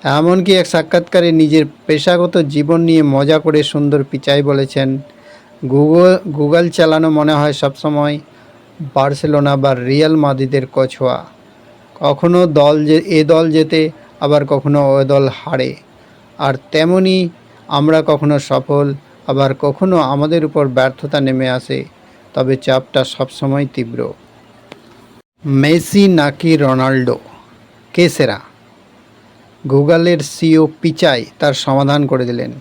এমনকি এক সাক্ষাৎকারে নিজের পেশাগত জীবন নিয়ে মজা করে সুন্দর পিচাই বলেছেন, গুগল চালানো মনে হয় সবসময় বার্সেলোনা বা রিয়াল মাদ্রিদের কোচ হওয়া। কখনো এ দল জেতে, আবার কখনো ও দল হারে। আর তেমনি আমরা কখনো সফল, আবার কখনো আমাদের উপর ব্যর্থতা নেমে আসে, তবে চাপটা সবসময় তীব্র। মেসি নাকি রোনাল্ডো, কে সেরা? গুগলের সিইও পিচাই তার সমাধান করে দিলেন।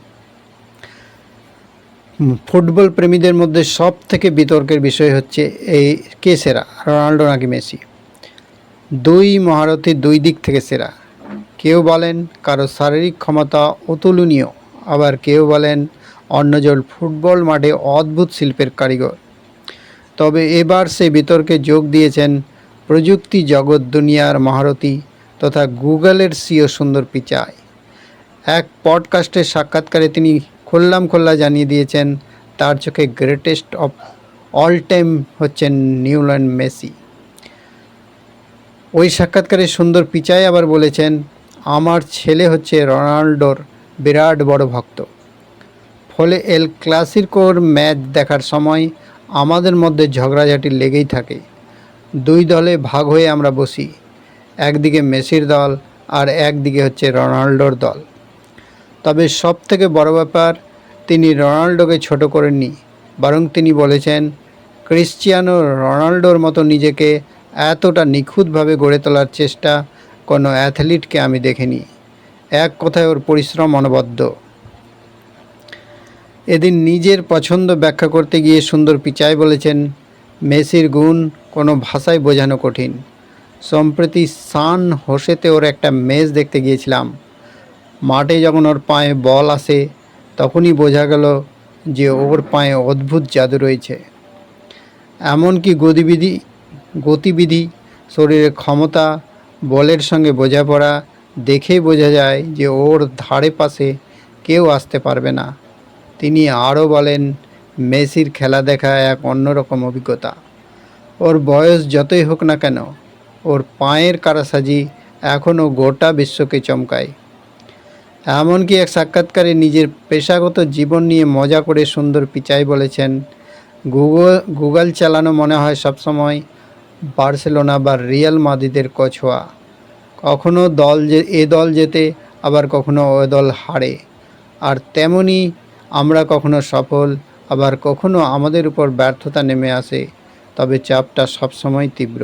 ফুটবল প্রেমীদের মধ্যে সব থেকে বিতর্কের বিষয় হচ্ছে এই কে সেরা, রোনাল্ডো নাকি মেসি। দুই মহারথী দুই দিক থেকে সেরা। কেউ বলেন কারো শারীরিক ক্ষমতা অতুলনীয়, আবার কেউ বলেন অন্যজন ফুটবল মাঠে অদ্ভুত শিল্পের কারিগর। তবে এবার সেই বিতর্কে যোগ দিয়েছেন প্রযুক্তি জগৎ দুনিয়ার মহারথী তথা গুগলের সিইও সুন্দর পিচাই। এক পডকাস্টের সাক্ষাৎকারে তিনি খোল্লা জানিয়ে দিয়েছেন তার চোখে গ্রেটেস্ট অফ অল টাইম হচ্ছেন লিওনেল মেসি। ওই সাক্ষাৎকারে সুন্দর পিচাই আবার বলেছেন, আমার ছেলে হচ্ছে রোনাল্ডোর বিরাট বড় ভক্ত। ফলে এল ক্লাসিকোর ম্যাচ দেখার সময় আমাদের মধ্যে ঝগড়াঝাটি লেগেই থাকে। দুই দলে ভাগ হয়ে আমরা বসি, একদিকে মেসির দল আর একদিকে হচ্ছে রোনাল্ডোর দল। তবে সব থেকে বড় ব্যাপার, তিনি রোনাল্ডোকে ছোট করেননি, বরং তিনি বলেছেন ক্রিশ্চিয়ানো রোনাল্ডোর মতো নিজেকে এতটা নিখুঁতভাবে গড়ে তোলার চেষ্টা কোনো অ্যাথলিটকে আমি দেখিনি। এক কথায় ওর পরিশ্রম অনবদ্য। এদিন নিজের পছন্দ ব্যাখ্যা করতে গিয়ে সুন্দর পিচাই বলেছেন, মেসির গুণ কোনো ভাষায় বোঝানো কঠিন। সম্প্রতি সান হোসেতে ওর একটা ম্যাচ দেখতে গিয়েছিলাম। মাঠে যখন ওর পায়ে বল আসে তখনই বোঝা গেল যে ওর পায়ে অদ্ভুত জাদু রয়েছে। এমনকি গতিবিধি, শরীরের ক্ষমতা, বলের সঙ্গে বোঝাপড়া দেখেই বোঝা যায় যে ওর ধারে পাশে কেউ আসতে পারবে না। তিনি আরও বলেন, মেসির খেলা দেখা এক অন্যরকম অভিজ্ঞতা। ওর বয়স যতই হোক না কেন, ওর পায়ের কারসাজি এখনও গোটা বিশ্বকে চমকায়। এমনকি এক সাক্ষাৎকারে নিজের পেশাগত জীবন নিয়ে মজা করে সুন্দর পিচাই বলেছেন, গুগল চালানো মনে হয় সবসময় বার্সেলোনা বা রিয়াল মাদ্রিদের কোচ হওয়া। কখনো এ দল জেতে, আবার কখনো ও দল হারে। আর তেমনি আমরা কখনো সফল, আবার কখনো আমাদের উপর ব্যর্থতা নেমে আসে, তবে চাপটা সবসময় তীব্র।